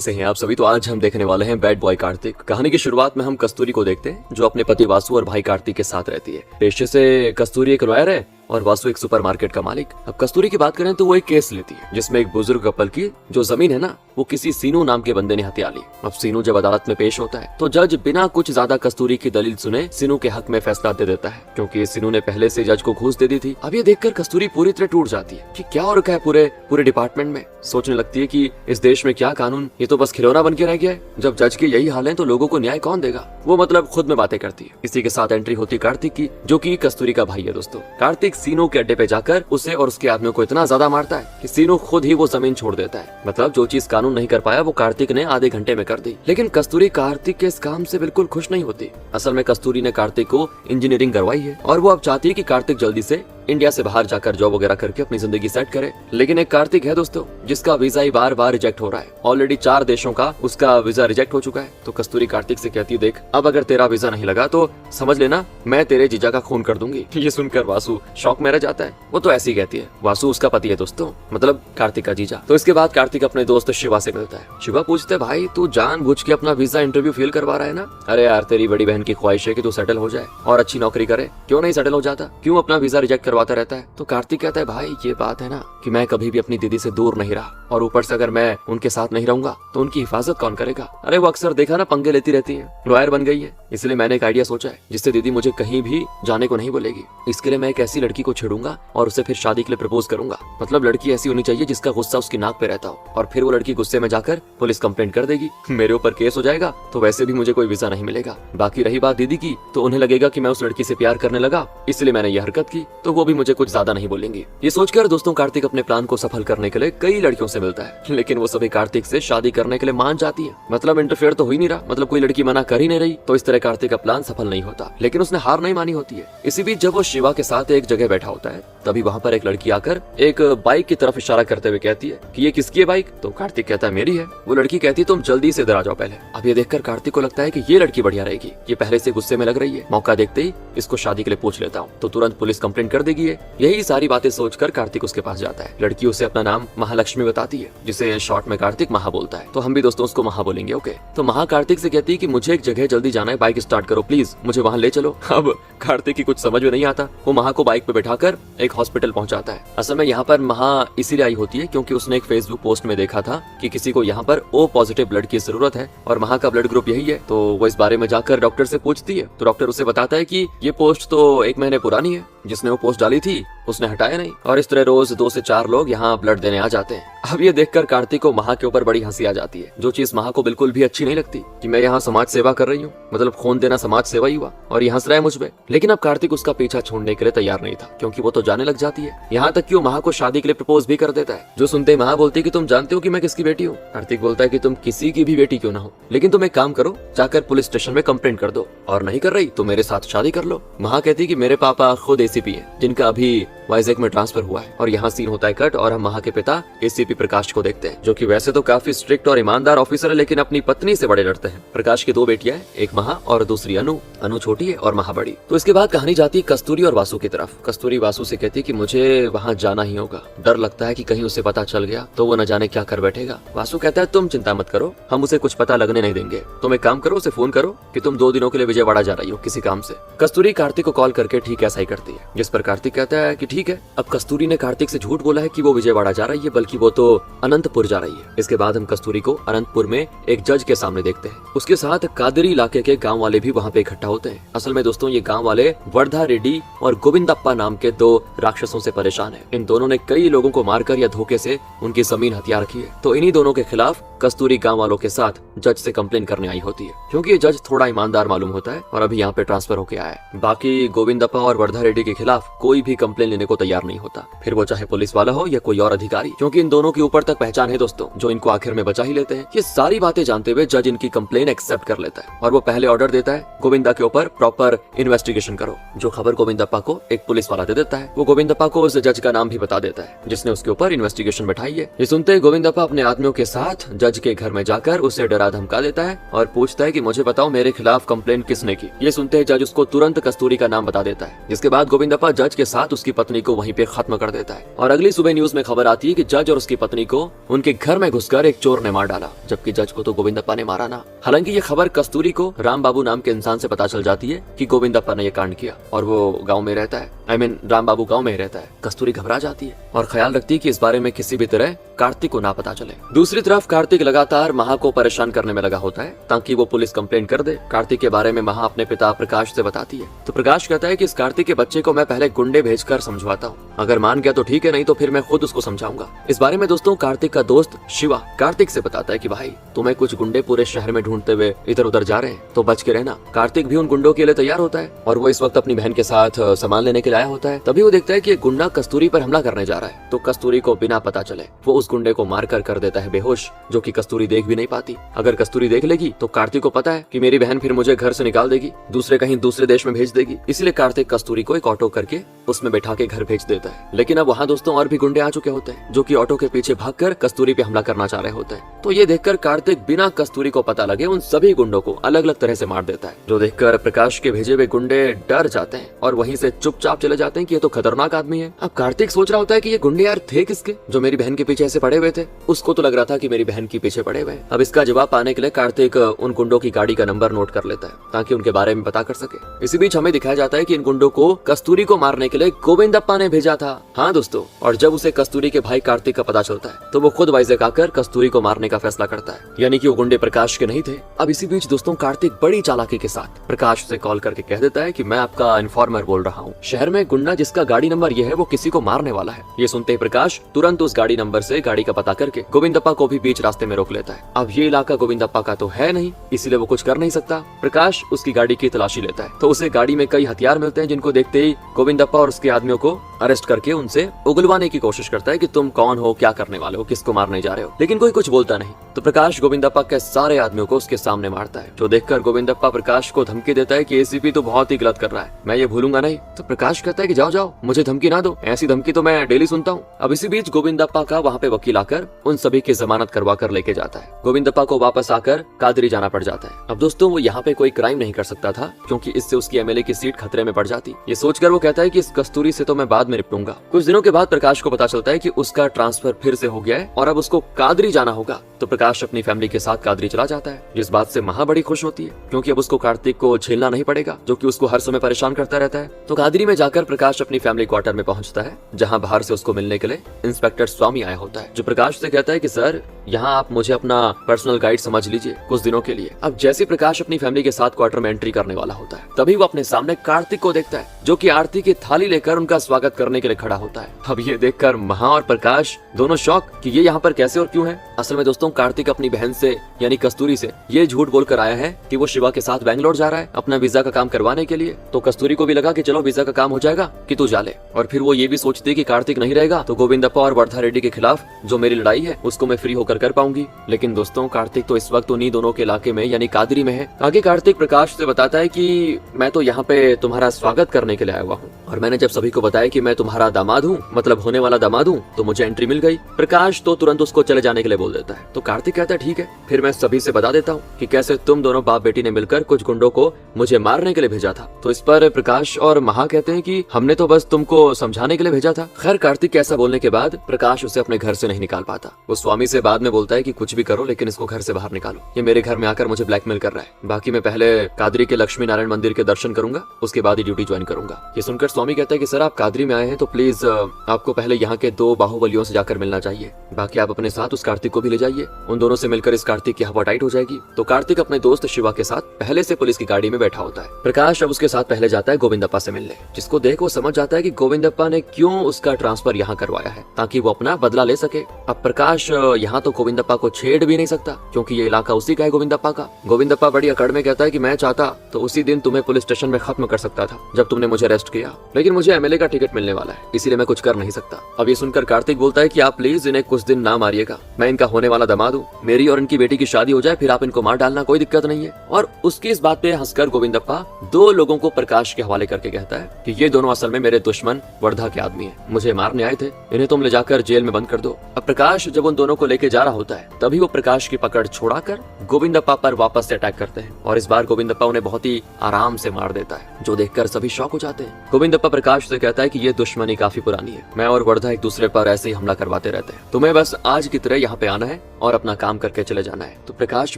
से हैं आप सभी। तो आज हम देखने वाले हैं बैड बॉय कार्तिक। कहानी की शुरुआत में हम कस्तूरी को देखते हैं जो अपने पति वासु और भाई कार्तिक के साथ रहती है। पेशे से कस्तूरी एक लॉयर है और वासु एक सुपरमार्केट का मालिक। अब कस्तूरी की बात करें तो वो एक केस लेती है जिसमें एक बुजुर्ग कपल की जो जमीन है ना वो किसी सीनू नाम के बंदे ने हथिया ली। अब सीनू जब अदालत में पेश होता है तो जज बिना कुछ ज्यादा कस्तूरी की दलील सुने सीनू के हक में फैसला दे देता है, क्योंकि सीनू ने पहले से जज को घूस दे दी थी। अब ये देखकर कस्तूरी पूरी तरह टूट जाती है कि क्या हो रखा है पूरे डिपार्टमेंट में। सोचने लगती है कि इस देश में क्या कानून, ये तो बस खिलौना बन के रह गया है। जब जज के यही हाल है तो लोगों को न्याय कौन देगा। वो मतलब खुद में बातें करती है। इसी के साथ एंट्री होती कार्तिक की, जो कि कस्तूरी का भाई है। दोस्तों, कार्तिक सीनू के अड्डे पे जाकर उसे और उसके आदमियों को इतना ज्यादा मारता है कि सीनू खुद ही वो जमीन छोड़ देता है। मतलब जो चीज कानून नहीं कर पाया वो कार्तिक ने आधे घंटे में कर दी। लेकिन कस्तूरी कार्तिक के इस काम से बिल्कुल खुश नहीं होती। असल में कस्तूरी ने कार्तिक को इंजीनियरिंग करवाई है और वो अब चाहती है कि कार्तिक जल्दी से इंडिया से बाहर जाकर जॉब वगैरह करके अपनी जिंदगी सेट करे। लेकिन एक कार्तिक है दोस्तों जिसका वीजा ही बार बार रिजेक्ट हो रहा है। ऑलरेडी 4 देशों का उसका वीजा रिजेक्ट हो चुका है। तो कस्तूरी कार्तिक से कहती है, देख अब अगर तेरा वीजा नहीं लगा तो समझ लेना मैं तेरे जीजा का खून कर दूंगी। ये सुनकर वासु शॉक में रह जाता है। वो तो ऐसी कहती है, वासु उसका पति है दोस्तों, मतलब कार्तिक का जीजा। तो इसके बाद कार्तिक अपने दोस्त शिवा से मिलता है। शिवा पूछते है, भाई तू जानबूझ के अपना वीजा इंटरव्यू फेल करवा रहा है ना। अरे यार, तेरी बड़ी बहन की ख्वाहिश है कि तू सेटल हो जाए और अच्छी नौकरी करे, क्यों नहीं सेटल हो जाता, क्यों अपना वीजा रिजेक्ट करवाता रहता है। तो कार्तिक कहता है, भाई ये बात है ना कि मैं कभी भी अपनी दीदी से दूर नहीं रहा, और ऊपर से अगर मैं उनके साथ नहीं रहूंगा तो उनकी हिफाजत कौन करेगा। अरे वो अक्सर देखा ना पंगे लेती रहती है, लॉयर बन गई है। इसलिए मैंने एक आइडिया सोचा है जिससे दीदी मुझे कहीं भी जाने को नहीं बोलेगी। इसके लिए मैं एक ऐसी लड़की को छेड़ूंगा और उसे फिर शादी के लिए प्रपोज करूंगा। मतलब लड़की ऐसी होनी चाहिए जिसका गुस्सा उसकी नाक पे रहता हो, और फिर वो लड़की गुस्से में जाकर पुलिस कंप्लेंट कर देगी, मेरे ऊपर केस हो जाएगा, तो वैसे भी मुझे कोई वीजा नहीं मिलेगा। बाकी रही बात दीदी की, तो उन्हें लगेगा कि मैं उस लड़की से प्यार करने लगा इसलिए मैंने ये हरकत की, तो वो भी मुझे कुछ ज्यादा नहीं बोलेंगी। ये सोचकर दोस्तों कार्तिक अपने प्लान को सफल करने के लिए कई लड़कियों से मिलता है, लेकिन वो सभी कार्तिक से शादी करने के लिए मान जाती है। मतलब इंटरफेयर तो हो ही नहीं रहा, मतलब कोई लड़की मना कर ही नहीं रही। तो इस तरह कार्तिक का प्लान सफल नहीं होता, लेकिन उसने हार नहीं मानी होती है। इसी बीच जब वो शिवा के साथ एक जगह बैठा होता है तभी वहाँ पर एक लड़की आकर एक बाइक की तरफ इशारा करते हुए कहती है कि ये किसकी है बाइक। तो कार्तिक कहता है मेरी है। वो लड़की कहती है तुम जल्दी से इधर आ जाओ पहले। अब ये देखकर कार्तिक को लगता है कि ये लड़की बढ़िया रहेगी, ये पहले से गुस्से में लग रही है, मौका देखते ही इसको शादी के लिए पूछ लेता हूँ तो तुरंत पुलिस कंप्लेंट कर देगी। यही सारी बातें सोचकर कार्तिक उसके पास जाता है। लड़की उसे अपना नाम महालक्ष्मी बताती है, जिसे शॉर्ट में कार्तिक महा बोलता है। तो हम भी दोस्तों उसको महा बोलेंगे, ओके। तो महा कार्तिक से कहती है कि मुझे एक जगह जल्दी जाना है, बाइक स्टार्ट करो प्लीज, मुझे वहाँ ले चलो। अब कार्तिक की कुछ समझ में नहीं आता, वो महा को बाइक पे बैठाकर एक हॉस्पिटल पहुंचाता है। असल में यहाँ पर महा इसीलिए आई होती है क्योंकि उसने एक फेसबुक पोस्ट में देखा था कि किसी को यहाँ पर ओ पॉजिटिव ब्लड की जरूरत है और महा का ब्लड ग्रुप यही है। तो वो इस बारे में जाकर डॉक्टर से पूछती है, तो डॉक्टर उसे बताता है कि ये पोस्ट तो 1 महीने पुरानी है, जिसने वो पोस्ट डाली थी उसने हटाया नहीं, और इस तरह रोज 2 से 4 लोग यहाँ ब्लड देने आ जाते हैं। अब ये देखकर कार्तिक को महा के ऊपर बड़ी हंसी आ जाती है, जो चीज महा को बिल्कुल भी अच्छी नहीं लगती कि मैं यहाँ समाज सेवा कर रही हूँ, मतलब खून देना समाज सेवा ही हुआ, और ये हंस रहा है मुझ पे। लेकिन अब कार्तिक उसका पीछा छोड़ने के लिए तैयार नहीं था, क्योंकि वो तो जाने लग जाती है। यहाँ तक कि वो महा को शादी के लिए प्रपोज भी कर देता है, जो सुनते ही महा बोलती है कि तुम जानते हो कि मैं किसकी बेटी हूँ। कार्तिक बोलता है कि तुम किसी की भी बेटी क्यों ना हो, लेकिन तुम एक काम करो, जाकर पुलिस स्टेशन में कंप्लेंट कर दो, और नहीं कर रही तो मेरे साथ शादी कर लो। महा कहती है कि मेरे पापा खुद एसीपी हैं, जिनका अभी वाइजैक में ट्रांसफर हुआ है। और यहाँ सीन होता है कट, और हम महा के पिता एसीपी प्रकाश को देखते हैं, जो कि वैसे तो काफी स्ट्रिक्ट और ईमानदार ऑफिसर है, लेकिन अपनी पत्नी से बड़े डरते हैं। प्रकाश की 2 बेटियां हैं, एक महा और दूसरी अनु। अनु छोटी है और महा बड़ी। तो इसके बाद कहानी जाती है कस्तूरी और वासु की तरफ। कस्तूरी वासु से कहती है कि मुझे वहाँ जाना ही होगा, डर लगता है कि कहीं उसे पता चल गया तो वो न जाने क्या कर बैठेगा। वासु कहता है तुम चिंता मत करो, हम उसे कुछ पता लगने नहीं देंगे। तुम एक काम करो, उसे फोन करो कि तुम 2 दिनों के लिए विजयवाड़ा जा रही हो किसी काम से। कस्तूरी कार्तिक को कॉल करके ठीक ऐसा ही करती है, जिस पर कार्तिक कहता है कि ठीक है। अब कस्तूरी ने कार्तिक से झूठ बोला है कि वो विजयवाड़ा जा रही है, बल्कि वो तो अनंतपुर जा रही है। इसके बाद हम कस्तूरी को अनंतपुर में एक जज के सामने देखते हैं। उसके साथ कादरी इलाके के गांव वाले भी वहाँ पे इकट्ठा होते हैं। असल में दोस्तों ये गांव वाले वर्धा रेड्डी और गोविंदप्पा नाम के 2 राक्षसों से परेशान है। इन दोनों ने कई लोगों को मारकर या धोखे से उनकी जमीन हथिया रखी है। तो इन्हीं दोनों के खिलाफ कस्तूरी गांव वालों के साथ जज से कंप्लेन करने आई होती है, क्योंकि ये जज थोड़ा ईमानदार मालूम होता है और अभी यहाँ पे ट्रांसफर होके आया है। बाकी गोविंदप्पा और वर्धा रेड्डी के खिलाफ कोई भी कंप्लेन लेने को तैयार नहीं होता, फिर वो चाहे पुलिस वाला हो या कोई और अधिकारी, क्योंकि इन दोनों की ऊपर तक पहचान है दोस्तों, जो इनको आखिर में बचा ही लेते हैं। ये सारी बातें जानते हुए जज इनकी कंप्लेन एक्सेप्ट कर लेता है, और वो पहले ऑर्डर देता है गोविंदा के ऊपर प्रॉपर इन्वेस्टिगेशन करो। जो खबर गोविंदप्पा को एक पुलिस वाला दे देता है, वो गोविंदप्पा को उस जज का नाम भी बता देता है जिसने उसके ऊपर इन्वेस्टिगेशन बैठाई है। ये सुनते ही गोविंदप्पा अपने आदमियों के साथ जज जज के घर में जाकर उसे डरा धमका देता है और पूछता है कि मुझे बताओ मेरे खिलाफ कंप्लेंट किसने की। ये सुनते ही जज उसको तुरंत कस्तूरी का नाम बता देता है। जिसके बाद गोविंदप्पा जज के साथ उसकी पत्नी को वहीं पे खत्म कर देता है। और अगली सुबह न्यूज में खबर आती है कि जज और उसकी पत्नी को उनके घर में घुसकर एक चोर ने मार डाला, जबकि जज को तो गोविंदप्पा ने मारा ना। हालांकि ये खबर कस्तूरी को राम बाबू नाम के इंसान से पता चल जाती है कि गोविंदप्पा ने यह कांड किया और वो गाँव में रहता है। राम बाबू गाँव में रहता है। कस्तूरी घबरा जाती है और ख्याल रखती है कि इस बारे में किसी भी तरह कार्तिक को ना पता चले। दूसरी तरफ कार्तिक लगातार महा को परेशान करने में लगा होता है ताकि वो पुलिस कंप्लेंट कर दे। कार्तिक के बारे में महा अपने पिता प्रकाश से बताती है तो प्रकाश कहता है कि इस कार्तिक के बच्चे को मैं पहले गुंडे भेजकर समझवाता हूँ, अगर मान गया तो ठीक है, नहीं तो फिर मैं खुद उसको समझाऊंगा। इस बारे में दोस्तों कार्तिक का दोस्त शिवा कार्तिक से बताता है कि भाई तुम्हें कुछ गुंडे पूरे शहर में ढूंढते हुए इधर उधर जा रहे हैं तो बच के रहना। कार्तिक भी उन गुंडों के लिए तैयार होता है और वो इस वक्त अपनी बहन के साथ सामान लेने के लिए आया होता है। तभी वो देखता है कि गुंडा कस्तूरी पर हमला करने जा रहा है तो कस्तूरी को बिना पता चले वो उस गुंडे को मारकर कर देता है बेहोश, जो कि कस्तूरी देख भी नहीं पाती। अगर कस्तूरी देख लेगी तो कार्तिक को पता है कि मेरी बहन फिर मुझे घर से निकाल देगी, दूसरे देश में भेज देगी। इसलिए कार्तिक कस्तूरी को एक ऑटो करके उसमें बैठा के घर भेज देता है। लेकिन अब वहाँ दोस्तों और भी गुंडे आ चुके होते हैं जो कि ऑटो के पीछे भागकर कस्तूरी पे हमला करना चाह रहे होते हैं। तो ये देखकर कार्तिक बिना कस्तूरी को पता लगे उन सभी गुंडों को अलग अलग तरह से मार देता है, जो देखकर प्रकाश के भेजे हुए गुंडे डर जाते हैं और वहीं से चुपचाप चले जाते हैं कि ये तो खतरनाक आदमी है। अब कार्तिक सोच रहा होता है कि ये गुंडे यार थे किसके जो मेरी बहन के पीछे ऐसे पड़े हुए थे। उसको तो लग रहा था कि मेरी बहन के पीछे पड़े हुए हैं। अब इसका जवाब पाने के लिए कार्तिक उन गुंडों की गाड़ी का नंबर नोट कर लेता है ताकि उनके बारे में पता कर सके। इसी बीच हमें दिखाया जाता है कि इन गुंडों को कस्तूरी को मारने के लिए गोविंदप्पा ने भेजा था। हाँ दोस्तों, और जब उसे कस्तूरी के भाई कार्तिक का पता चलता है तो वो खुद वाइजैक आकर कस्तूरी को मारने का फैसला करता है, यानी कि वो गुंडे प्रकाश के नहीं थे। अब इसी बीच दोस्तों कार्तिक बड़ी चालाकी के साथ प्रकाश से कॉल करके कह देता है कि मैं आपका इन्फॉर्मर बोल रहा हूँ, शहर में गुंडा जिसका गाड़ी नंबर ये है वो किसी को मारने वाला है। ये सुनते ही प्रकाश तुरंत उस गाड़ी नंबर से गाड़ी का पता करके गोविंदप्पा को भी बीच रास्ते में रोक लेता है। अब ये इलाका गोविंदप्पा का तो है नहीं, इसीलिए वो कुछ कर नहीं सकता। प्रकाश उसकी गाड़ी की तलाशी लेता है तो उसे गाड़ी में कई हथियार मिलते हैं, जिनको देखते ही गोविंदप्पा और उसके आदमियों को अरेस्ट करके उनसे उगलवाने की कोशिश करता है कि तुम कौन हो, क्या करने वाले हो, किसको मारने जा रहे हो। लेकिन कोई कुछ बोलता नहीं तो प्रकाश गोविंदप्पा के सारे आदमियों को उसके सामने मारता है, जो देखकर गोविंदप्पा प्रकाश को धमकी देता है कि एसीपी तो बहुत ही गलत कर रहा है, मैं ये भूलूंगा नहीं। तो प्रकाश कहता है कि जाओ जाओ, मुझे धमकी ना दो, ऐसी धमकी तो मैं डेली सुनता हूँ। अब इसी बीच गोविंदप्पा का वहाँ पे वकील आकर उन सभी की जमानत करवा कर लेके जाता है। गोविंदप्पा को वापस आकर कादरी जाना पड़ जाता है। अब दोस्तों वो यहाँ पे कोई क्राइम नहीं कर सकता था क्योंकि इससे उसकी एमएलए की सीट खतरे में पड़ जाती। ये सोचकर वो कहता है कि इस कस्तूरी से तो मैं बाद में निपटूंगा। कुछ दिनों के बाद प्रकाश को पता चलता है कि उसका ट्रांसफर फिर से हो गया है और अब उसको कादरी जाना होगा। तो प्रकाश अपनी फैमिली के साथ कादरी चला जाता है, जिस बात से महा बड़ी खुश होती है क्योंकि अब उसको कार्तिक को झेलना नहीं पड़ेगा जो कि उसको हर समय परेशान करता रहता है। तो कादरी में जाकर प्रकाश अपनी फैमिली क्वार्टर में पहुंचता है, जहां बाहर से उसको मिलने के लिए इंस्पेक्टर स्वामी आया होता है, जो प्रकाश से कहता है कि सर यहाँ आप मुझे अपना पर्सनल गाइड समझ लीजिए कुछ दिनों के लिए। अब जैसे प्रकाश अपनी फैमिली के साथ क्वार्टर में एंट्री करने वाला होता है तभी वो अपने सामने कार्तिक को देखता है, जो कि आरती की थाली लेकर उनका स्वागत करने के लिए खड़ा होता है। अब ये देखकर महा और प्रकाश दोनों शॉक कि ये यहाँ पर कैसे और क्यों है। असल में दोस्तों कार्तिक अपनी बहन से यानी कस्तूरी से ये झूठ बोलकर आया है कि वो शिवा के साथ बैंगलोर जा रहा है अपना वीजा का काम करवाने के लिए। तो कस्तूरी को भी लगा कि चलो वीजा का काम हो जाएगा कि तू जा ले, और फिर वो ये भी सोचती कि कार्तिक नहीं रहेगा तो गोविंदप्पा और वर्धा रेड्डी के खिलाफ जो मेरी लड़ाई है उसको मैं फ्री होकर कर पाऊंगी। लेकिन दोस्तों कार्तिक तो इस वक्त उन्हीं दोनों के इलाके में यानी कादरी में है। आगे कार्तिक प्रकाश से बताता है कि मैं तो यहाँ पे तुम्हारा स्वागत करने के लिए आया हुआ हूँ और मैंने जब सभी को बताया कि मैं तुम्हारा दामाद हूँ, मतलब होने वाला दामाद हूँ, तो मुझे एंट्री मिल गई। प्रकाश तो तुरंत उसको चले जाने के लिए बोल देता है। तो कार्तिक कहता है ठीक है, फिर मैं सभी से बता देता हूँ कि कैसे तुम दोनों बाप बेटी ने मिलकर कुछ गुंडों को मुझे मारने के लिए भेजा था। तो इस पर प्रकाश और महा कहते हैं कि हमने तो बस तुमको समझाने के लिए भेजा था। खैर कार्तिक ऐसा बोलने के बाद प्रकाश उसे अपने घर से नहीं निकाल पाता। वो स्वामी से बाद में बोलता है कि कुछ भी करो लेकिन इसको घर से बाहर निकालो, ये मेरे घर में आकर मुझे ब्लैकमेल कर रहा है। बाकी मैं पहले कादरी के लक्ष्मी नारायण मंदिर के दर्शन करूंगा, उसके बाद ही ड्यूटी ज्वाइन करूंगा। ये सुनकर स्वामी कहता है कि सर आप कादरी में आए हैं तो प्लीज आपको पहले यहाँ के 2 बाहुबलियों से जाकर मिलना चाहिए, बाकी आप अपने साथ उस कार्तिक को भी ले जाइए, उन दोनों से मिलकर इस कार्तिक की हवा टाइट हो जाएगी। तो कार्तिक अपने दोस्त शिवा के साथ पहले से पुलिस की गाड़ी में बैठा होता है। प्रकाश अब उसके साथ पहले जाता है गोविंदप्पा से मिलने, जिसको देख वो समझ जाता है कि गोविंदप्पा ने क्यों उसका ट्रांसफर यहाँ करवाया है ताकि वो अपना बदला ले सके। अब प्रकाश यहाँ तो गोविंदप्पा को छेड़ भी नहीं सकता क्योंकि ये इलाका उसी का है गोविंदप्पा का। गोविंदप्पा बड़ी अकड़ में कहता है कि मैं चाहता तो उसी दिन तुम्हें पुलिस स्टेशन में खत्म कर सकता था जब तुमने मुझे अरेस्ट किया, लेकिन मुझे एमएलए का टिकट मिलने वाला है इसीलिए मैं कुछ कर नहीं सकता। अब ये सुनकर कार्तिक बोलता है कि आप प्लीज इन्हें कुछ दिन ना मारिएगा, मैं इनका होने वाला दामाद हूँ, मेरी और इनकी बेटी की शादी हो जाए फिर आप इनको मार डालना, कोई दिक्कत नहीं है। और उसकी इस बात पे हंसकर गोविंदप्पा दो लोगों को प्रकाश के हवाले करके कहता है कि ये दोनों असल में मेरे दुश्मन वर्धा के आदमी हैं, मुझे मारने आए थे, इन्हें तुम ले जाकर जेल में बंद कर दो। अब प्रकाश जब उन दोनों को लेके जा रहा होता है तभी वो प्रकाश की पकड़ छुड़ाकर गोविंदप्पा पर वापस से अटैक करते हैं और इस बार गोविंदप्पा उन्हें बहुत ही आराम से मार देता है, जो देखकर सभी शॉक हो जाते हैं। गोविंदप्पा प्रकाश से कहता है कि ये दुश्मनी काफी पुरानी है, मैं और वर्धा एक दूसरे पर ऐसे ही हमला करवाते रहते हैं, तुम्हें बस आज की तरह यहाँ पे आना है और अपना काम करके चले जाना है। तो प्रकाश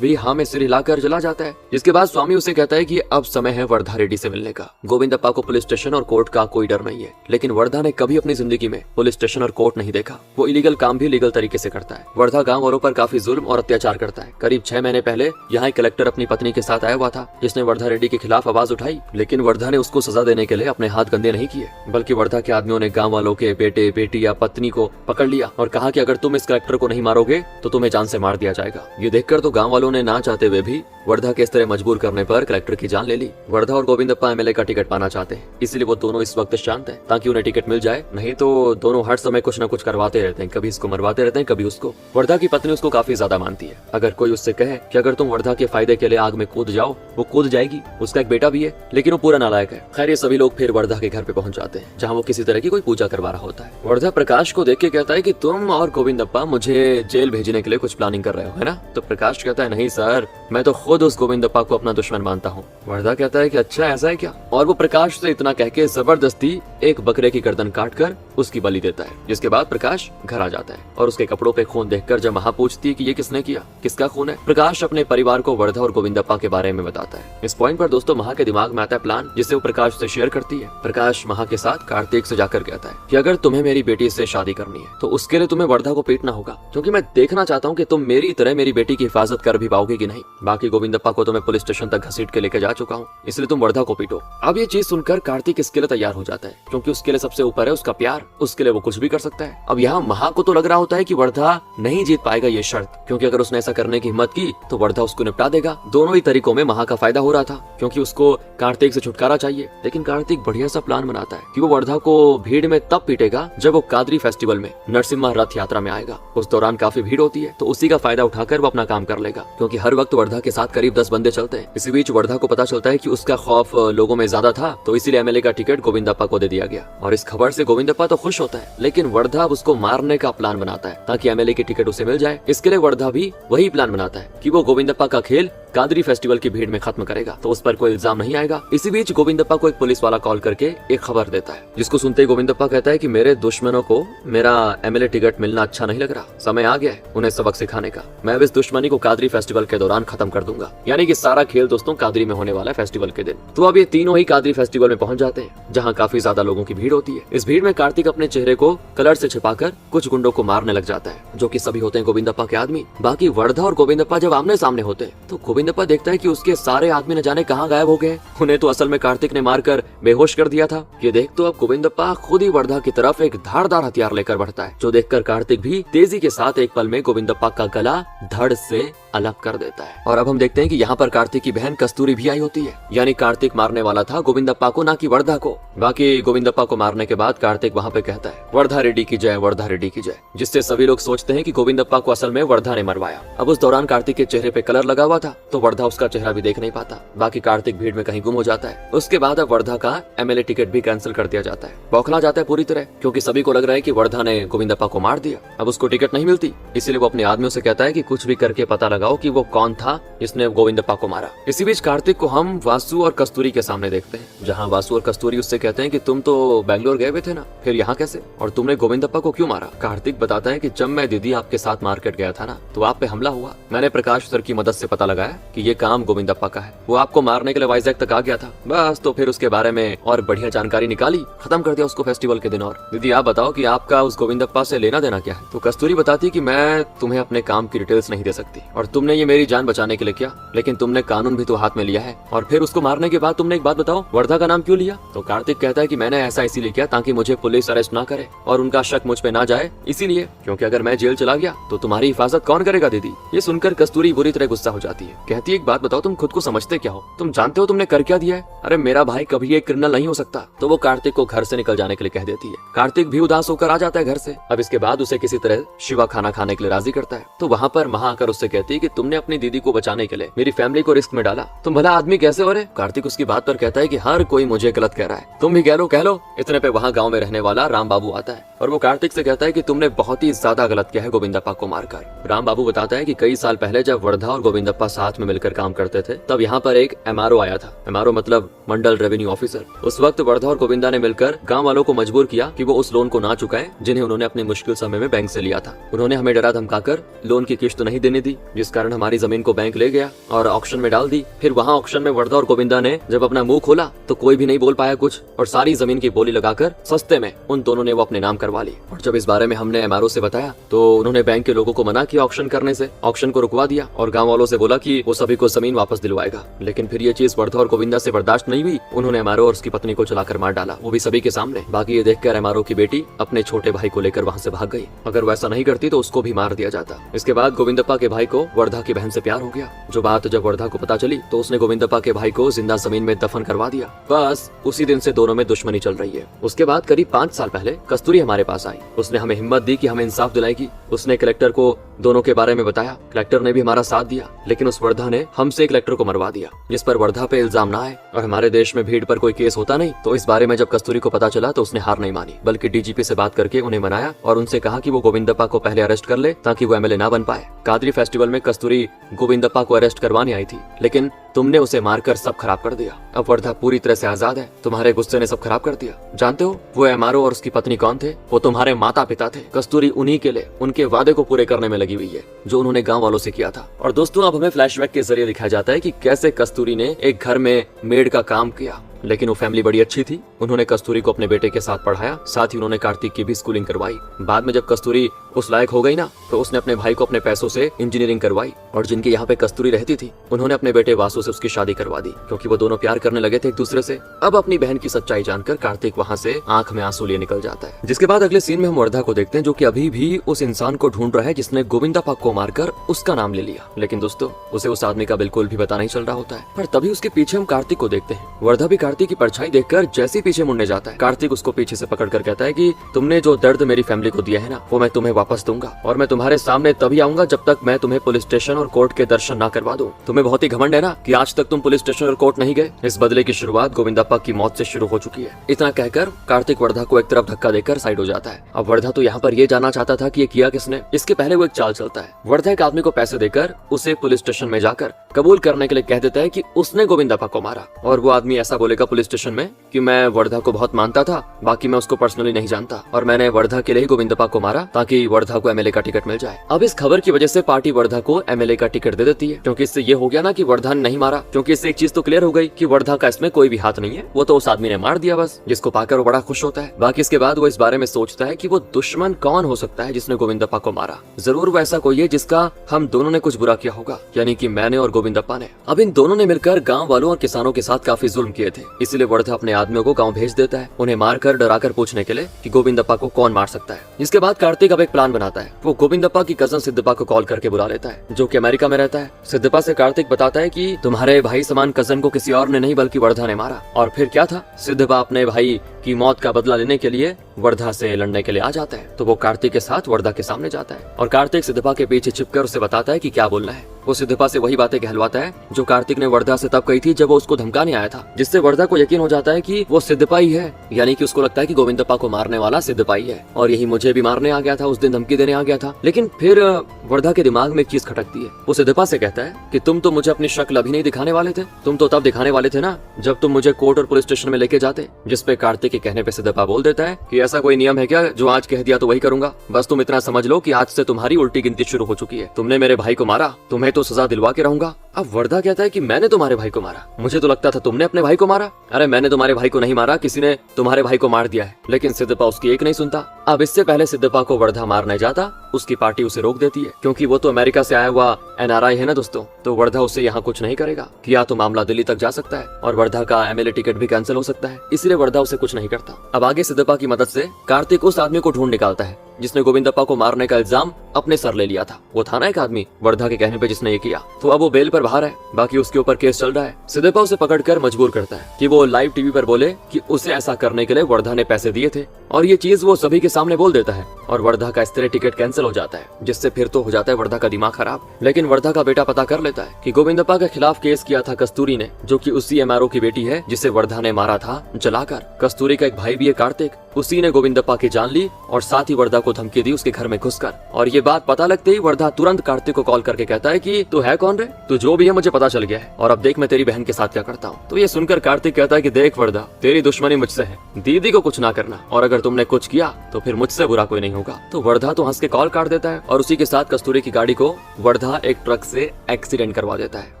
भी हाँ में सिर हिलाकर चला जाता है, जिसके बाद स्वामी उसे कहता है कि अब समय है वर्धा रेड्डी से मिलने का। गोविंदप्पा को पुलिस स्टेशन और कोर्ट का कोई डर नहीं है, लेकिन वर्धा ने कभी अपनी जिंदगी में पुलिस स्टेशन और कोर्ट नहीं देखा। वो इलीगल काम भी लीगल तरीके से करता है। वर्धा गांव वालों पर काफी जुल्म और अत्याचार करता है। करीब 6 महीने पहले यहाँ एक कलेक्टर अपनी पत्नी के साथ आया हुआ था, जिसने वर्धा रेड्डी के खिलाफ आवाज उठाई, लेकिन वर्धा ने उसको सजा देने के लिए अपने हाथ गंदे नहीं किए, बल्कि वर्धा के आदमियों ने गाँव वालों के बेटे बेटी या पत्नी को पकड़ लिया और कहा कि अगर तुम इस कलेक्टर को नहीं मारोगे तो तुम्हें जान से मार दिया जाएगा। ये देखकर तो गांव वालों ने ना चाहते हुए भी वर्धा के इस तरह मजबूर करने पर कलेक्टर की जान ले ली। वर्धा और गोविंदप्पा एमएलए का टिकट पाना चाहते हैं, इसलिए वो दोनों इस वक्त शांत हैं ताकि उन्हें टिकट मिल जाए, नहीं तो दोनों हर समय कुछ न कुछ करवाते रहते हैं, कभी इसको मरवाते रहते हैं, कभी उसको। वर्धा की पत्नी उसको काफी ज्यादा मानती है। अगर कोई उससे कहे कि अगर तुम वर्धा के फायदे के लिए आग में कूद जाओ, वो कूद जाएगी। उसका एक बेटा भी है, लेकिन वो पूरा नालायक है। खैर, ये सभी लोग फिर वर्धा के घर पे पहुंच जाते हैं, जहाँ वो किसी तरह की कोई पूजा करवा रहा होता है। वर्धा प्रकाश को देख के कहता है कि तुम और गोविंदप्पा मुझे जेल भेजने के लिए कुछ प्लानिंग कर रहे हो, है ना? तो प्रकाश कहता है नहीं सर, मैं तो खुद उस गोविंदप्पा को अपना दुश्मन मानता हूँ। वर्धा कहता है कि अच्छा ऐसा है क्या? और वो प्रकाश से इतना कह के जबरदस्ती एक बकरे की गर्दन काट कर उसकी बलि देता है, जिसके बाद प्रकाश घर आ जाता है और उसके कपड़ों पे खून देखकर जब महा पूछती है कि ये किसने किया, किसका खून है, प्रकाश अपने परिवार को वर्धा और गोविंदप्पा के बारे में बताता है। इस पॉइंट पर दोस्तों महा के दिमाग में आता है प्लान, जिसे वो प्रकाश से शेयर करती है। प्रकाश महा के साथ कार्तिक से जाकर कहता है कि अगर तुम्हें मेरी बेटी से शादी करनी है तो उसके लिए तुम्हें वर्धा को पीटना होगा, क्योंकि मैं देखना चाहता हूँ कि तुम मेरी तरह मेरी बेटी की हिफाजत कर भी पाओगे कि नहीं। बाकी गोविंदप्पा को तो मैं पुलिस स्टेशन तक घसीट के लेके जा चुका हूँ, इसलिए तुम वर्धा को पीटो। अब ये चीज सुनकर कार्तिक इसके लिए तैयार हो जाता है, क्योंकि उसके लिए सबसे ऊपर है उसका प्यार, उसके लिए वो कुछ भी कर सकता है। अब यहाँ महा को तो लग रहा होता है कि वर्धा नहीं जीत पाएगा ये शर्त, क्योंकि अगर उसने ऐसा करने की हिम्मत की तो वर्धा उसको निपटा देगा। दोनों ही तरीकों में महा का फायदा हो रहा था, क्योंकि उसको कार्तिक से छुटकारा चाहिए। लेकिन कार्तिक बढ़िया सा प्लान बनाता है कि वो वर्धा को भीड़ में तब पीटेगा जब वो कादरी फेस्टिवल में नरसिम्हा रथ यात्रा में आएगा। उस दौरान काफी भीड़ होती है, तो उसी का फायदा उठाकर वो अपना काम कर लेगा, क्योंकि हर वक्त वर्धा के साथ करीब 10 बंदे चलते हैं। इसी बीच वर्धा को पता चलता है कि उसका खौफ लोगों में ज्यादा था, तो इसीलिए एमएलए का टिकट गोविंदप्पा को दे दिया गया। और इस खबर से गोविंदप्पा तो खुश होता है, लेकिन वर्धा उसको मारने का प्लान बनाता है ताकि एमएलए की टिकट उसे मिल जाए। इसके लिए वर्धा भी वही प्लान बनाता है कि वो गोविंदप्पा का खेल कादरी फेस्टिवल की भीड़ में खत्म करेगा, तो उस पर कोई इल्जाम नहीं आएगा। इसी बीच गोविंदप्पा को एक पुलिस वाला कॉल करके एक खबर देता है, जिसको सुनते ही गोविंदप्पा कहता है कि मेरे दुश्मनों को मेरा एमएलए टिकट मिलना अच्छा नहीं लग रहा, समय आ गया है उन्हें सबक सिखाने का। मैं अब इस दुश्मनी को कादरी फेस्टिवल के दौरान खत्म कर दूंगा। यानी कि सारा खेल दोस्तों कादरी में होने वाला है फेस्टिवल के दिन। तो अब ये तीनों ही कादरी फेस्टिवल में पहुंच जाते हैं, जहाँ काफी ज्यादा लोगों की भीड़ होती है। इस भीड़ में कार्तिक अपने चेहरे को कलर से छिपाकर कुछ गुंडों को मारने लग जाता है, जो कि सभी होते हैं गोविंदप्पा के आदमी। बाकी वर्धा और गोविंदप्पा जब आमने सामने होते हैं तो गोविंदप्पा देखता है कि उसके सारे आदमी न जाने कहाँ गायब हो गए। उन्हें तो असल में कार्तिक ने मारकर बेहोश कर दिया था। ये देख तो अब गोविंदप्पा खुद ही वर्धा की तरफ एक धारदार हथियार लेकर बढ़ता है, जो देखकर कार्तिक भी तेजी के साथ एक पल में गोविंदप्पा का गला धड़ से अलग कर देता है। और अब हम देखते हैं कि यहाँ पर कार्तिक की बहन कस्तूरी भी आई होती है, यानी कार्तिक मारने वाला था गोविंदप्पा को, ना कि वर्धा को। बाकी गोविंदप्पा को मारने के बाद कार्तिक वहाँ पे कहता है वर्धा रेड्डी की जय, वर्धा रेड्डी की जय, जिससे सभी लोग सोचते हैं कि गोविंदप्पा को असल में वर्धा ने मरवाया। अब उस दौरान कार्तिक के चेहरे पे कलर लगा हुआ था, तो वर्धा उसका चेहरा भी देख नहीं पाता। बाकी कार्तिक भीड़ में कहीं गुम हो जाता है। उसके बाद अब वर्धा का एमएलए टिकट भी कैंसिल कर दिया जाता है। बौखला जाता है पूरी तरह, क्योंकि सभी को लग रहा है कि वर्धा ने गोविंदप्पा को मार दिया। अब उसको टिकट नहीं मिलती, इसलिए वो अपने आदमियों से कहता है कि कुछ भी करके पता लगाओ कि वो कौन था जिसने गोविंदप्पा को मारा। इसी बीच कार्तिक को हम वासु और कस्तूरी के सामने देखते हैं, जहाँ वासु और कस्तूरी उससे कहते हैं कि तुम तो बैंगलोर गए हुए थे ना, फिर यहाँ कैसे, और तुमने गोविंदप्पा को क्यों मारा? कार्तिक बताता है कि जब मैं दीदी आपके साथ मार्केट गया था ना, तो आप पे हमला हुआ। मैंने प्रकाश सर की मदद से पता लगाया कि ये काम गोविंदप्पा का है। वो आपको मारने के लिए वाइजैक तक आ गया था, बस तो फिर उसके बारे में और बढ़िया जानकारी निकाली, खत्म कर दिया उसको फेस्टिवल के दिन। और दीदी आप बताओ कि आपका उस गोविंदप्पा से लेना देना क्या है? तो कस्तूरी बताती कि मैं तुम्हें अपने काम की डिटेल्स नहीं दे सकती, और तुमने ये मेरी जान बचाने के लिए किया, लेकिन तुमने कानून भी तो हाथ में लिया है। और फिर उसको मारने के बाद तुमने एक बात बताओ, वर्धा का नाम क्यों लिया? तो कार्तिक कहता है कि मैंने ऐसा इसीलिए किया ताकि मुझे पुलिस अरेस्ट ना करे और उनका शक मुझ पे ना जाए, इसीलिए, क्योंकि अगर मैं जेल चला गया तो तुम्हारी हिफाजत कौन करेगा दीदी? ये सुनकर कस्तूरी बुरी तरह गुस्सा हो जाती है। कहती है एक बात बताओ, तुम खुद को समझते क्या हो? तुम जानते हो तुमने कर क्या दिया है? अरे मेरा भाई कभी एक क्रिमिनल नहीं हो सकता। तो वो कार्तिक को घर से निकल जाने के लिए कह देती है। कार्तिक भी उदास होकर आ जाता है घर से। अब इसके बाद उसे किसी तरह शिवा खाना खाने के लिए राजी करता है। तो वहाँ पर महा आकर उससे कहती है कि तुमने अपनी दीदी को बचाने के लिए मेरी फैमिली को रिस्क में डाला। तुम भला आदमी कैसे हो रे? कार्तिक उसकी बात पर कहता है कि हर कोई मुझे गलत कह रहा है, तुम भी कह लो। इतने पे वहाँ गाँव में रहने वाला राम बाबू आता है और वो कार्तिक से कहता है कि तुमने बहुत ही ज्यादा गलत किया है गोविंदप्पा को मारकर। राम बाबू बताता है कि कई साल पहले जब वर्धा और गोविंदप्पा साथ में मिलकर काम करते थे तब यहाँ पर एक MRO आया था। MRO मतलब मंडल रेवेन्यू ऑफिसर। उस वक्त वर्धा और गोविंदा ने मिलकर गांव वालों को मजबूर किया कि वो उस लोन को ना चुकाएं जिन्हें उन्होंने अपने मुश्किल समय में बैंक से लिया था। उन्होंने हमें डरा धमकाकर लोन की किश्त नहीं देने दी, जिस कारण हमारी जमीन को बैंक ले गया और ऑक्शन में डाल दी। फिर वहाँ ऑक्शन में वर्धा और गोविंदा ने जब अपना मुंह खोला तो कोई भी नहीं बोल पाया कुछ और सारी जमीन की बोली लगाकर सस्ते में उन दोनों ने वो अपने नाम करवा ली। और जब इस बारे में हमने MRO से बताया तो उन्होंने बैंक के लोगों को मना किया ऑक्शन करने से, ऑक्शन को रुकवा दिया और गाँव वालों से बोला कि वो सभी को जमीन वापस दिलवाएगा। लेकिन फिर ये चीज वर्धा और गोविंदा से बर्दाश्त नहीं हुई। उन्होंने MRO और उसकी पत्नी को चलाकर मार डाला, वो भी सभी के सामने। बाकी ये देखकर MRO की बेटी अपने छोटे भाई को लेकर वहाँ से भाग गई। अगर वैसा नहीं करती तो उसको भी मार दिया जाता। इसके बाद गोविंदप्पा के भाई को वर्धा की बहन से प्यार हो गया। जो बात जब वर्धा को पता चली तो उसने गोविंदप्पा के भाई को जिंदा जमीन में दफन करवा दिया। बस उसी दिन से दोनों में दुश्मनी चल रही है। उसके बाद करीब 5 साल पहले कस्तूरी हमारे पास आई। उसने हमें हिम्मत दी कि हमें इंसाफ दिलाएगी। उसने कलेक्टर को दोनों के बारे में बताया। कलेक्टर ने भी हमारा साथ दिया, लेकिन उस वर्धा ने हमसे कलेक्टर को मरवा दिया, जिस पर वर्धा पे इल्जाम ना आए और हमारे देश में भीड़ पर कोई केस होता नहीं। तो इस बारे में जब कस्तूरी को पता चला तो उसने हार नहीं मानी, बल्कि DGP से बात करके उन्हें मनाया और उनसे कहा कि वो गोविंदप्पा को पहले अरेस्ट कर ले ताकि वो MLA ना बन पाए। कादरी फेस्टिवल में कस्तूरी गोविंदप्पा को अरेस्ट करवाने आई थी, लेकिन तुमने उसे मारकर सब खराब कर दिया। अब वर्धा पूरी तरह से आजाद है। तुम्हारे गुस्से ने सब खराब कर दिया। जानते हो वो MRO और उसकी पत्नी कौन थे? वो तुम्हारे माता पिता थे। कस्तूरी उन्हीं के लिए उनके वादे को पूरे करने में लगी हुई है जो उन्होंने गांव वालों से किया था। और दोस्तों, अब हमें फ्लैशबैक के जरिए दिखाया जाता है कि कैसे कस्तूरी ने एक घर में मेड का काम किया, लेकिन वो फैमिली बड़ी अच्छी थी। उन्होंने कस्तूरी को अपने बेटे के साथ पढ़ाया, साथ ही उन्होंने कार्तिक की भी स्कूलिंग करवाई। बाद में जब कस्तूरी उस लायक हो गई ना तो उसने अपने भाई को अपने पैसों से इंजीनियरिंग करवाई और जिनके यहाँ पे कस्तूरी रहती थी उन्होंने अपने बेटे वासु से उसकी शादी करवा दी, क्योंकि वो दोनों प्यार करने लगे थे एक दूसरे से। अब अपनी बहन की सच्चाई जानकर कार्तिक वहाँ से आंख में आंसू लिए निकल जाता है। जिसके बाद अगले सीन में हम वर्धा को देखते हैं जो कि अभी भी उस इंसान को ढूंढ रहा है जिसने गोविंदप्पा को मारकर उसका नाम ले लिया। लेकिन दोस्तों, उसे उस आदमी का बिल्कुल भी पता नहीं चल रहा होता है। पर तभी उसके पीछे हम कार्तिक को देखते हैं। वर्धा भी कार्तिक की परछाई देखकर जैसे पीछे मुड़ने जाता है, कार्तिक उसको पीछे से पकड़कर कहता है कि तुमने जो दर्द मेरी फैमिली को दिया है ना, वो मैं तुम्हें वापस दूंगा और मैं तुम्हारे सामने तभी आऊंगा जब तक मैं तुम्हें पुलिस स्टेशन और कोर्ट के दर्शन ना करवा दूं। तुम्हें बहुत ही घमंड है ना कि आज तक तुम पुलिस स्टेशन और कोर्ट नहीं गए। इस बदले की शुरुआत गोविंदप्पा की मौत से शुरू हो चुकी है। इतना कहकर कार्तिक वर्धा को एक तरफ धक्का देकर साइड हो जाता है। अब वर्धा तो यहाँ पर ये जानना चाहता था कि ये किया किसने। इसके पहले वो एक चाल चलता है। वर्धा एक आदमी को पैसे देकर उसे पुलिस स्टेशन में जाकर कबूल करने के लिए कह देता है कि उसने गोविंदप्पा को मारा। और वो आदमी ऐसा बोलेगा पुलिस स्टेशन में कि मैं वर्धा को बहुत मानता था, बाकी मैं उसको पर्सनली नहीं जानता और मैंने वर्धा के लिए गोविंदप्पा को मारा ताकि वर्धा को MLA का टिकट मिल जाए। अब इस खबर की वजह से पार्टी वर्धा को MLA का टिकट दे देती है, क्योंकि इससे ये हो गया ना कि वर्धा ने नहीं मारा। क्योंकि इससे एक चीज तो क्लियर हो गई कि वर्धा का इसमें कोई भी हाथ नहीं है, वो तो उस आदमी ने मार दिया बस, जिसको पाकर वो बड़ा खुश होता है। बाकी इसके बाद वो इस बारे में सोचता है कि वो दुश्मन कौन हो सकता है जिसने गोविंदप्पा को मारा। जरूर वो ऐसा कोई है जिसका हम दोनों ने कुछ बुरा किया होगा, यानी कि मैंने और गोविंदप्पा ने। अब इन दोनों ने मिलकर गाँव वालों और किसानों के साथ काफी जुल्म किए थे, इसलिए वर्धा अपने आदमियों को गाँव भेज देता है उन्हें मारकर डराकर पूछने के लिए कि गोविंदप्पा को कौन मार सकता है। इसके बाद कार्तिक अब एक प्लान बनाता है। वो गोविंदप्पा की कजन सिद्धप्पा को कॉल करके बुला लेता है, जो कि अमेरिका में रहता है। सिद्धप्पा से कार्तिक बताता है कि तुम्हारे भाई समान कजन को किसी और ने नहीं बल्कि वर्धा ने मारा। और फिर क्या था, सिद्धप्पा अपने भाई की मौत का बदला लेने के लिए वर्धा से लड़ने के लिए आ जाता है। तो वो कार्तिक के साथ वर्धा के सामने जाता है और कार्तिक सिद्धप्पा के पीछे छिपकर उसे बताता है कि क्या बोलना है। वो सिद्धप्पा से वही बातें कहलवाता है जो कार्तिक ने वर्धा से तब कही थी जब वो उसको धमकाने आया था, जिससे वर्धा को यकीन हो जाता है कि वो सिद्धप्पा ही है। यानी कि उसको लगता है कि गोविंदप्पा को मारने वाला सिद्धप्पा ही है और यही मुझे भी मारने आ गया था, उस दिन धमकी देने आ गया था। लेकिन फिर वर्धा के दिमाग में एक चीज खटकती है। वो सिद्धप्पा से कहता है कि तुम तो मुझे अपनी शक्ल अभी नहीं दिखाने वाले थे, तुम तो तब दिखाने वाले थे ना जब तुम मुझे कोर्ट और पुलिस स्टेशन में लेके जाते। जिसपे कार्तिक के कहने पे सिद्धप्पा बोल देता है कि ऐसा कोई नियम है क्या जो आज कह दिया तो वही करूंगा। बस तुम इतना समझ लो कि आज से तुम्हारी उल्टी गिनती शुरू हो चुकी है। तुमने मेरे भाई को मारा, तुम्हें तो सजा दिलवा के रहूंगा। अब वर्धा कहता है कि मैंने तुम्हारे भाई को मारा, मुझे तो लगता था तुमने अपने भाई को मारा। अरे मैंने तुम्हारे भाई को नहीं मारा, किसी ने तुम्हारे भाई को मार दिया है। लेकिन सिद्धप्पा उसकी एक नहीं सुनता। अब इससे पहले सिद्धप्पा को वर्धा मारने जाता, उसकी पार्टी उसे रोक देती है, क्योंकि वो तो अमेरिका से आया हुआ NRI है ना दोस्तों, तो वर्धा उससे यहाँ कुछ नहीं करेगा। किया तो मामला दिल्ली तक जा सकता है और वर्धा का MLA टिकट भी कैंसिल हो सकता है, इसलिए वर्धा उसे कुछ नहीं करता। अब आगे सिद्धप्पा की मदद से कार्तिक उस आदमी को ढूंढ निकालता है जिसने गोविंदप्पा को मारने का इल्जाम अपने सर ले लिया था। वो था ना एक आदमी वर्धा के कहने पे जिसने ये किया। तो अब वो बेल पर बाहर है, बाकी उसके ऊपर केस चल रहा है। सिद्धप्पा उसे पकड़कर मजबूर करता है कि वो लाइव टीवी पर बोले कि उसे ऐसा करने के लिए वर्धा ने पैसे दिए थे और ये चीज वो सभी के सामने बोल देता है और वर्धा का इस तरह टिकट कैंसिल हो जाता है, जिससे फिर तो हो जाता है वर्धा का दिमाग खराब। लेकिन वर्धा का बेटा पता कर लेता है कि गोविंदप्पा के खिलाफ केस किया था कस्तूरी ने, जो कि उसी एमआरओ की बेटी है जिसे वर्धा ने मारा था जलाकर। कस्तूरी का एक भाई भी है कार्तिक, उसी ने गोविंदप्पा की जान ली और साथ ही वर्धा को धमकी दी उसके घर में घुसकर। और ये बात पता लगते ही वर्धा तुरंत कार्तिक को कॉल करके कहता है कि तू है कौन रे, तू जो भी है मुझे पता चल गया है और अब देख मैं तेरी बहन के साथ क्या करता हूँ। तो ये सुनकर कार्तिक कहता है कि देख वर्धा, तेरी दुश्मनी मुझसे है, दीदी को कुछ ना करना, और अगर तुमने कुछ किया तो फिर मुझसे बुरा कोई नहीं होगा। तो वर्धा तो हंस के कॉल काट देता है और उसी के साथ कस्तूरी की गाड़ी को वर्धा एक ट्रक से एक्सीडेंट करवा देता है।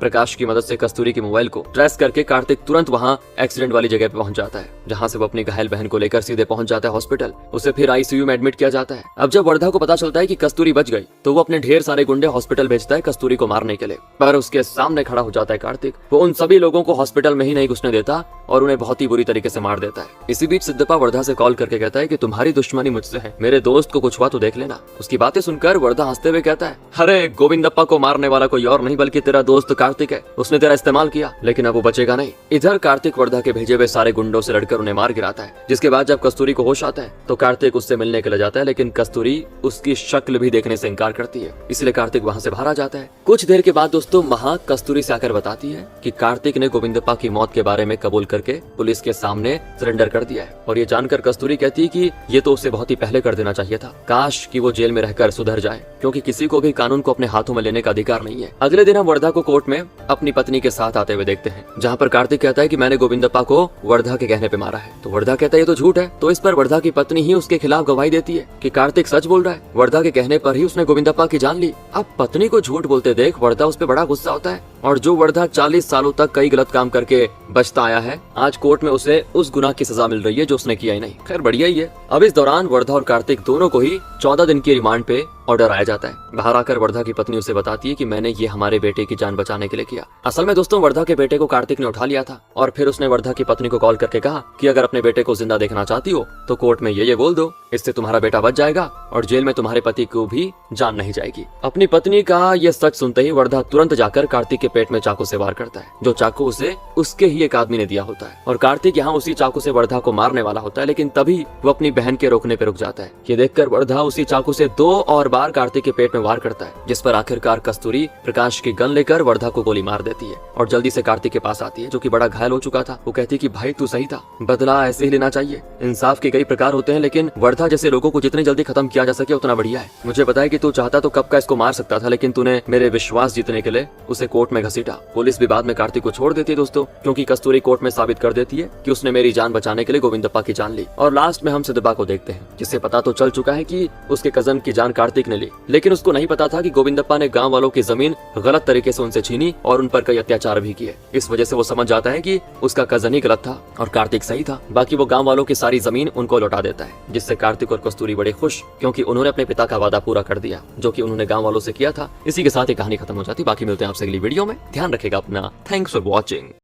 प्रकाश की मदद से कस्तूरी के मोबाइल को ट्रेस करके कार्तिक तुरंत वहाँ एक्सीडेंट वाली जगह पे पहुंच जाता है, जहाँ से वो अपनी घायल बहन को लेकर सीधे पहुंच जाता है हॉस्पिटल। उसे फिर आईसीयू में एडमिट किया जाता है। अब जब वर्धा को पता चलता है कि कस्तूरी बच गई तो वो अपने ढेर सारे गुंडे हॉस्पिटल भेजता है कस्तूरी को मारने के लिए, पर उसके सामने खड़ा हो जाता है कार्तिक। वो उन सभी लोगों को हॉस्पिटल में ही नहीं घुसने देता और उन्हें बहुत ही बुरी तरीके से मार देता है। इसी बीच सिद्धप्पा वर्धा से कॉल करके कहता है कि तुम्हारी दुश्मनी मुझसे है, मेरे दोस्त को कुछ हुआ तो देख लेना। उसकी बातें सुनकर वर्धा हंसते हुए कहता है, अरे गोविंदप्पा को मारने वाला कोई और नहीं बल्कि तेरा दोस्त कार्तिक है, उसने तेरा इस्तेमाल किया लेकिन अब वो बचेगा नहीं। इधर कार्तिक वर्धा के भेजे हुए सारे गुंडों से लड़कर उन्हें मार गिराता है, जिसके बाद जब कस्तूरी को होश आता है तो कार्तिक उससे मिलने के लिए जाता है, लेकिन कस्तूरी उसकी शक्ल भी देखने से इनकार करती है, इसलिए कार्तिक वहाँ से बाहर आ जाता है। कुछ देर के बाद दोस्तों महा कस्तूरी से आकर बताती है कि कार्तिक ने गोविंदप्पा की मौत के बारे में कबूल करके पुलिस के सामने सरेंडर कर दिया है। और ये जानकर कस्तूरी कहती है कि ये तो उसे बहुत ही पहले कर देना चाहिए था, काश कि वो जेल में रहकर सुधर जाए, क्योंकि किसी को भी कानून को अपने हाथों में लेने का अधिकार नहीं है। अगले दिन हम वर्धा को कोर्ट में अपनी पत्नी के साथ आते हुए देखते हैं, जहाँ पर कार्तिक कहता है कि मैंने गोविंदप्पा को वर्धा के कहने पे मारा है। तो वर्धा कहता है ये तो झूठ है। तो इस पर वर्धा की पत्नी ही उसके खिलाफ गवाही देती है कि कार्तिक सच बोल रहा है, वर्धा के कहने पर ही उसने गोविंदप्पा की जान ली। अब पत्नी को झूठ बोलते देख वर्धा उस पर बड़ा गुस्सा होता है, और जो वर्धा 40 सालों तक कई गलत काम करके बचता आया है, आज कोर्ट में उसे उस गुनाह की सजा मिल रही है जो उसने किया ही नहीं। खैर बढ़िया ही है। अब इस दौरान वर्धा और कार्तिक दोनों को ही 14 दिन की रिमांड पे ऑर्डर आया जाता है। बाहर आकर वर्धा की पत्नी उसे बताती है कि मैंने ये हमारे बेटे की जान बचाने के लिए किया। असल में दोस्तों वर्धा के बेटे को कार्तिक ने उठा लिया था और फिर उसने वर्धा की पत्नी को कॉल करके कहा कि अगर अपने बेटे को जिंदा देखना चाहती हो तो कोर्ट में ये बोल दो, इससे तुम्हारा बेटा बच जाएगा और जेल में तुम्हारे पति को भी जान नहीं जाएगी। अपनी पत्नी का ये सच सुनते ही वर्धा तुरंत जाकर कार्तिक के पेट में चाकू से वार करता है, जो चाकू उसे उसके ही एक आदमी ने दिया होता है। और कार्तिक यहाँ उसी चाकू से वर्धा को मारने वाला होता है, लेकिन तभी वो अपनी बहन के रोकने पे रुक जाता है। ये देखकर वर्धा उसी चाकू से 2 और बार कार्तिक के पेट में वार करता है, जिस पर आखिरकार कस्तूरी प्रकाश की गन लेकर वर्धा को गोली मार देती है और जल्दी से कार्तिक के पास आती है, जो कि बड़ा घायल हो चुका था। वो कहती है कि भाई तू सही था, बदला ऐसे ही लेना चाहिए, इंसाफ के कई प्रकार होते हैं, लेकिन वर्धा जैसे लोगों को जितनी जल्दी खत्म किया जा सके उतना बढ़िया है। मुझे पता है कि तू चाहता तो कब का इसको मार सकता था, लेकिन तूने मेरे विश्वास जीतने के लिए उसे कोर्ट में घसीटा। पुलिस भी बाद में कार्तिक को छोड़ देती है दोस्तों, क्योंकि कस्तूरी कोर्ट में साबित कर देती है कि उसने मेरी जान बचाने के लिए गोविंदप्पा की जान ली। और लास्ट में हम सिद्धप्पा को देखते हैं, जिससे पता तो चल चुका है कि उसके कजन की जान कार्तिक ने ली, लेकिन उसको नहीं पता था कि गोविंदप्पा ने गांव वालों की जमीन गलत तरीके से उनसे छीनी और उन पर कई अत्याचार भी किए। इस वजह से वो समझ जाता है कि उसका कजन ही गलत था और कार्तिक सही था। बाकी वो गांव वालों की सारी जमीन उनको लौटा देता है, जिससे कार्तिक और कस्तूरी बड़े खुश, क्योंकि उन्होंने अपने पिता का वादा पूरा कर दिया जो कि उन्होंने गांव वालों से किया था। इसी के साथ ये कहानी खत्म हो जाती। बाकी मिलते हैं आपसे अगली वीडियो में। ध्यान रखेगा अपना। Thanks for watching.